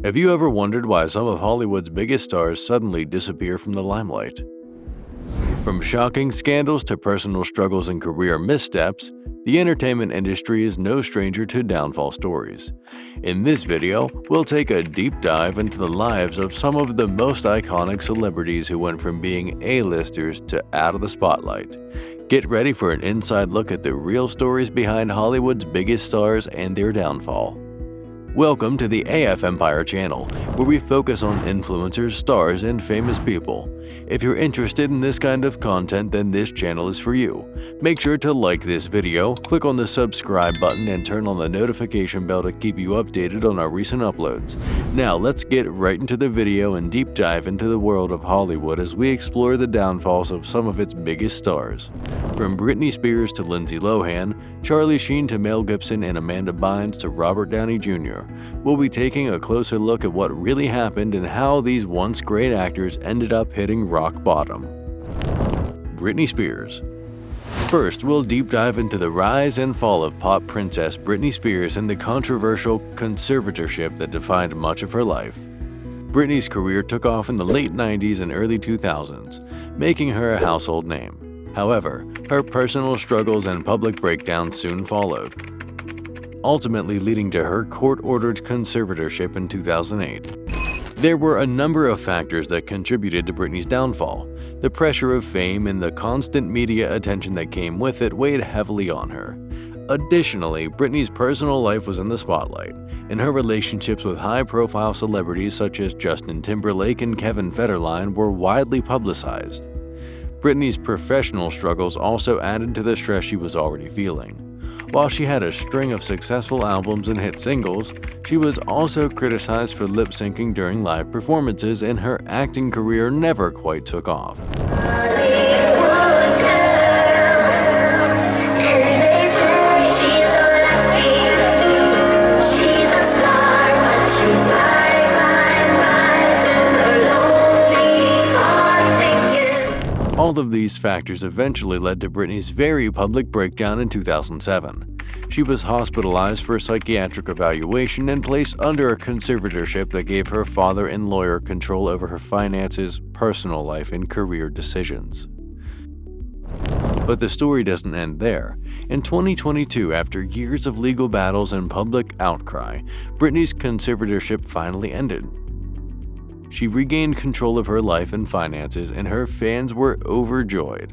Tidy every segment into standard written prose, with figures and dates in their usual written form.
Have you ever wondered why some of Hollywood's biggest stars suddenly disappear from the limelight? From shocking scandals to personal struggles and career missteps, the entertainment industry is no stranger to downfall stories. In this video, we'll take a deep dive into the lives of some of the most iconic celebrities who went from being A-listers to out of the spotlight. Get ready for an inside look at the real stories behind Hollywood's biggest stars and their downfall. Welcome to the AF Empire channel, where we focus on influencers, stars, and famous people. If you're interested in this kind of content, then this channel is for you. Make sure to like this video, click on the subscribe button, and turn on the notification bell to keep you updated on our recent uploads. Now let's get right into the video and deep dive into the world of Hollywood as we explore the downfalls of some of its biggest stars. From Britney Spears to Lindsay Lohan, Charlie Sheen to Mel Gibson, and Amanda Bynes to Robert Downey Jr., we'll be taking a closer look at what really happened and how these once great actors ended up hitting rock bottom. Britney Spears. First, we'll deep dive into the rise and fall of pop princess Britney Spears and the controversial conservatorship that defined much of her life. Britney's career took off in the late 90s and early 2000s, making her a household name. However, her personal struggles and public breakdowns soon followed, ultimately leading to her court-ordered conservatorship in 2008. There were a number of factors that contributed to Britney's downfall. The pressure of fame and the constant media attention that came with it weighed heavily on her. Additionally, Britney's personal life was in the spotlight, and her relationships with high-profile celebrities such as Justin Timberlake and Kevin Federline were widely publicized. Britney's professional struggles also added to the stress she was already feeling. While she had a string of successful albums and hit singles, she was also criticized for lip-syncing during live performances, and her acting career never quite took off. All of these factors eventually led to Britney's very public breakdown in 2007. She was hospitalized for psychiatric evaluation and placed under a conservatorship that gave her father and lawyer control over her finances, personal life, and career decisions. But the story doesn't end there. In 2022, after years of legal battles and public outcry, Britney's conservatorship finally ended. She regained control of her life and finances, and her fans were overjoyed.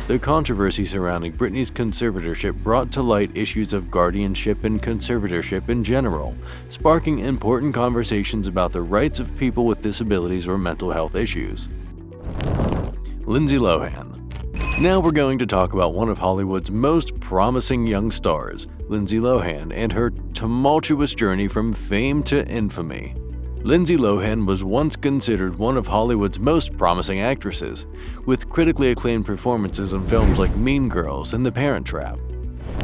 The controversy surrounding Britney's conservatorship brought to light issues of guardianship and conservatorship in general, sparking important conversations about the rights of people with disabilities or mental health issues. Lindsay Lohan. Now we're going to talk about one of Hollywood's most promising young stars, Lindsay Lohan, and her tumultuous journey from fame to infamy. Lindsay Lohan was once considered one of Hollywood's most promising actresses, with critically acclaimed performances in films like Mean Girls and The Parent Trap.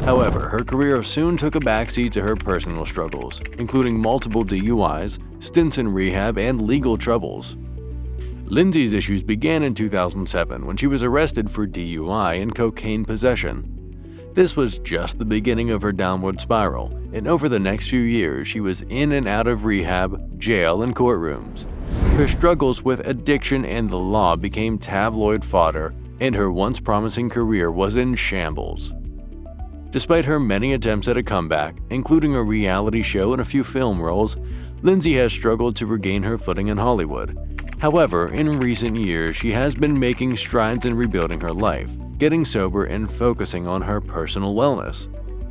However, her career soon took a backseat to her personal struggles, including multiple DUIs, stints in rehab, and legal troubles. Lindsay's issues began in 2007 when she was arrested for DUI and cocaine possession. This was just the beginning of her downward spiral, and over the next few years she was in and out of rehab, jail, and courtrooms. Her struggles with addiction and the law became tabloid fodder, and her once promising career was in shambles. Despite her many attempts at a comeback, including a reality show and a few film roles, Lindsay has struggled to regain her footing in Hollywood. However, in recent years she has been making strides in rebuilding her life, getting sober, and focusing on her personal wellness.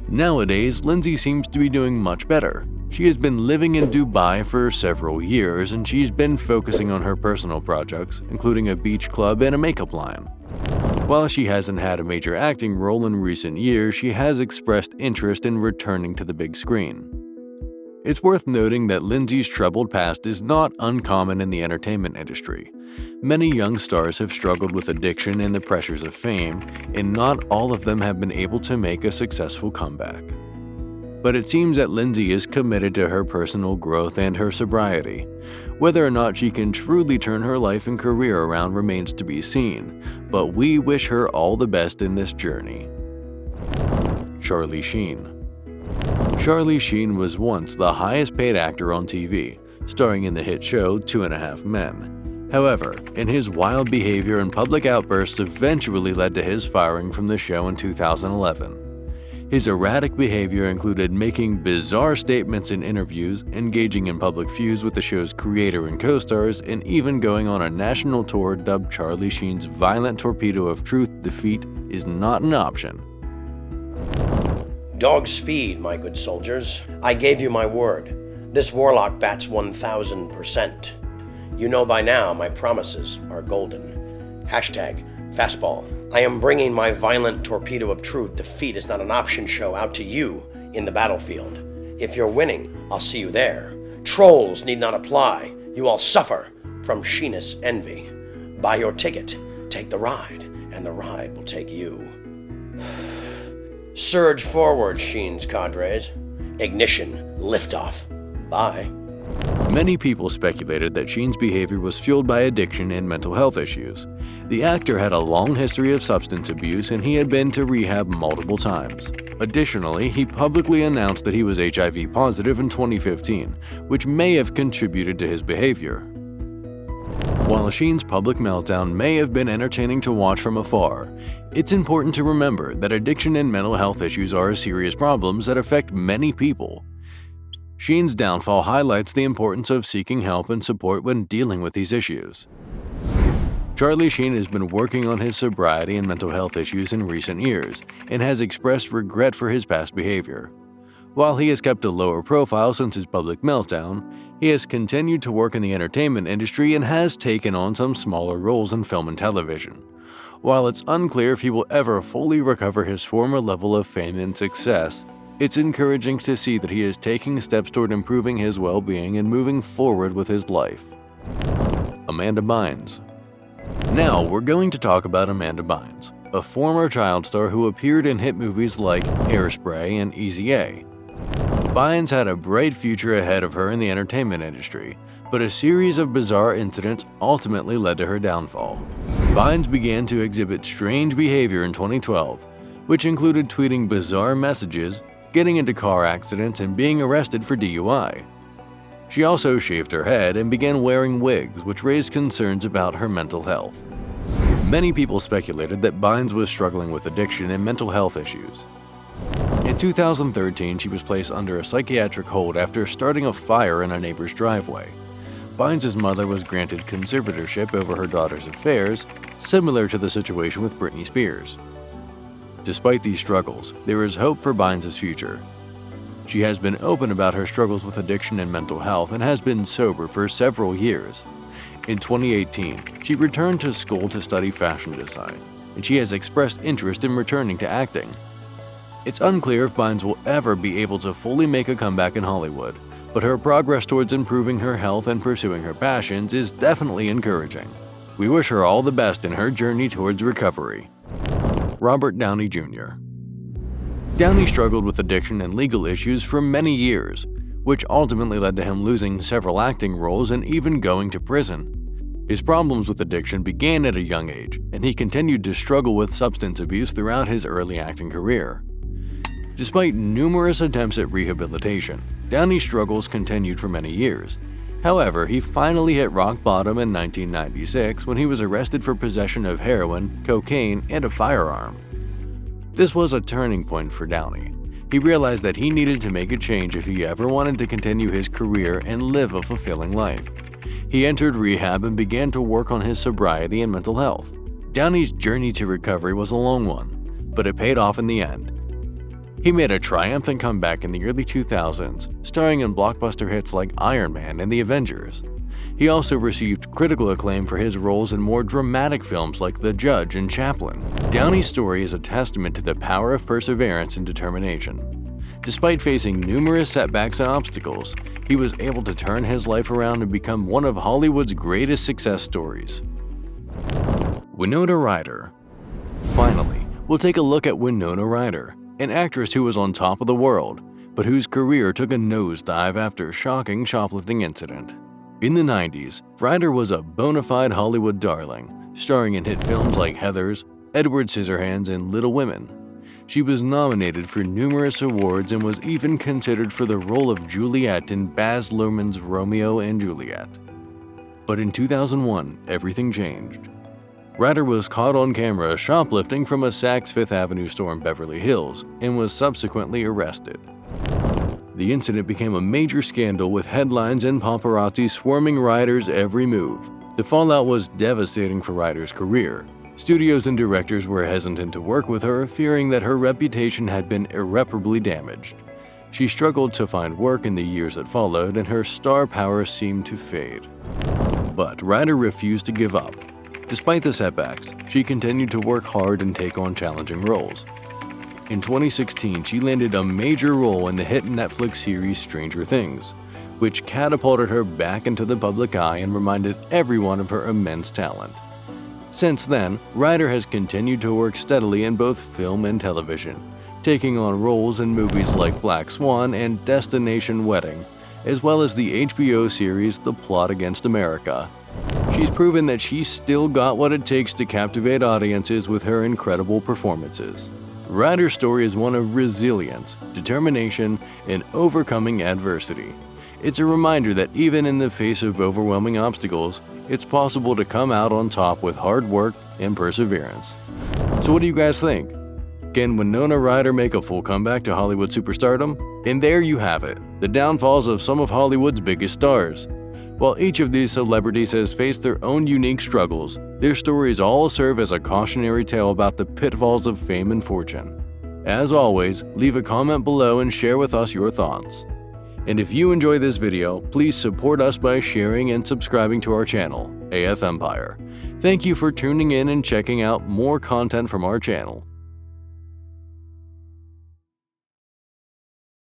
Nowadays, Lindsay seems to be doing much better. She has been living in Dubai for several years, and she's been focusing on her personal projects, including a beach club and a makeup line. While she hasn't had a major acting role in recent years, she has expressed interest in returning to the big screen. It's worth noting that Lindsay's troubled past is not uncommon in the entertainment industry. Many young stars have struggled with addiction and the pressures of fame, and not all of them have been able to make a successful comeback. But it seems that Lindsay is committed to her personal growth and her sobriety. Whether or not she can truly turn her life and career around remains to be seen, but we wish her all the best in this journey. Charlie Sheen. Charlie Sheen was once the highest paid actor on TV, starring in the hit show 2.5 Men. However, in his wild behavior and public outbursts eventually led to his firing from the show in 2011. His erratic behavior included making bizarre statements in interviews, engaging in public feuds with the show's creator and co-stars, and even going on a national tour dubbed Charlie Sheen's violent torpedo of truth. Defeat is not an option. Dog speed, my good soldiers. I gave you my word. This warlock bats 1,000%. You know by now my promises are golden. #fastball. I am bringing my violent torpedo of truth. Defeat is not an option show out to you in the battlefield. If you're winning, I'll see you there. Trolls need not apply. You all suffer from Sheenist envy. Buy your ticket, take the ride, and the ride will take you. Surge forward, Sheen's cadres. Ignition, liftoff. Bye. Many people speculated that Sheen's behavior was fueled by addiction and mental health issues. The actor had a long history of substance abuse and he had been to rehab multiple times. Additionally, he publicly announced that he was HIV positive in 2015, which may have contributed to his behavior. While Sheen's public meltdown may have been entertaining to watch from afar, it's important to remember that addiction and mental health issues are serious problems that affect many people. Sheen's downfall highlights the importance of seeking help and support when dealing with these issues. Charlie Sheen has been working on his sobriety and mental health issues in recent years and has expressed regret for his past behavior. While he has kept a lower profile since his public meltdown, he has continued to work in the entertainment industry and has taken on some smaller roles in film and television. While it's unclear if he will ever fully recover his former level of fame and success, it's encouraging to see that he is taking steps toward improving his well-being and moving forward with his life. Amanda Bynes. Now we're going to talk about Amanda Bynes, a former child star who appeared in hit movies like Hairspray and Easy A. Bynes had a bright future ahead of her in the entertainment industry, but a series of bizarre incidents ultimately led to her downfall. Bynes began to exhibit strange behavior in 2012, which included tweeting bizarre messages, getting into car accidents, and being arrested for DUI. She also shaved her head and began wearing wigs, which raised concerns about her mental health. Many people speculated that Bynes was struggling with addiction and mental health issues. In 2013, she was placed under a psychiatric hold after starting a fire in a neighbor's driveway. Bynes' mother was granted conservatorship over her daughter's affairs, similar to the situation with Britney Spears. Despite these struggles, there is hope for Bynes' future. She has been open about her struggles with addiction and mental health and has been sober for several years. In 2018, she returned to school to study fashion design, and she has expressed interest in returning to acting. It's unclear if Bynes will ever be able to fully make a comeback in Hollywood, but her progress towards improving her health and pursuing her passions is definitely encouraging. We wish her all the best in her journey towards recovery. Robert Downey Jr. Downey struggled with addiction and legal issues for many years, which ultimately led to him losing several acting roles and even going to prison. His problems with addiction began at a young age, and he continued to struggle with substance abuse throughout his early acting career. Despite numerous attempts at rehabilitation, Downey's struggles continued for many years. However, he finally hit rock bottom in 1996 when he was arrested for possession of heroin, cocaine, and a firearm. This was a turning point for Downey. He realized that he needed to make a change if he ever wanted to continue his career and live a fulfilling life. He entered rehab and began to work on his sobriety and mental health. Downey's journey to recovery was a long one, but it paid off in the end. He made a triumphant comeback in the early 2000s, starring in blockbuster hits like Iron Man and The Avengers. He also received critical acclaim for his roles in more dramatic films like The Judge and Chaplin. Downey's story is a testament to the power of perseverance and determination. Despite facing numerous setbacks and obstacles, he was able to turn his life around and become one of Hollywood's greatest success stories. Winona Ryder. Finally, we'll take a look at Winona Ryder, an actress who was on top of the world, but whose career took a nosedive after a shocking shoplifting incident. In the 90s, Ryder was a bona fide Hollywood darling, starring in hit films like Heathers, Edward Scissorhands, and Little Women. She was nominated for numerous awards and was even considered for the role of Juliet in Baz Luhrmann's Romeo and Juliet. But in 2001, everything changed. Ryder was caught on camera shoplifting from a Saks Fifth Avenue store in Beverly Hills and was subsequently arrested. The incident became a major scandal with headlines and paparazzi swarming Ryder's every move. The fallout was devastating for Ryder's career. Studios and directors were hesitant to work with her, fearing that her reputation had been irreparably damaged. She struggled to find work in the years that followed, and her star power seemed to fade. But Ryder refused to give up. Despite the setbacks, she continued to work hard and take on challenging roles. In 2016, she landed a major role in the hit Netflix series Stranger Things, which catapulted her back into the public eye and reminded everyone of her immense talent. Since then, Ryder has continued to work steadily in both film and television, taking on roles in movies like Black Swan and Destination Wedding, as well as the HBO series The Plot Against America. She's proven that she's still got what it takes to captivate audiences with her incredible performances. Ryder's story is one of resilience, determination, and overcoming adversity. It's a reminder that even in the face of overwhelming obstacles, it's possible to come out on top with hard work and perseverance. So what do you guys think? Can Winona Ryder make a full comeback to Hollywood superstardom? And there you have it, the downfalls of some of Hollywood's biggest stars. While each of these celebrities has faced their own unique struggles, their stories all serve as a cautionary tale about the pitfalls of fame and fortune. As always, leave a comment below and share with us your thoughts. And if you enjoy this video, please support us by sharing and subscribing to our channel, AF Empire. Thank you for tuning in and checking out more content from our channel.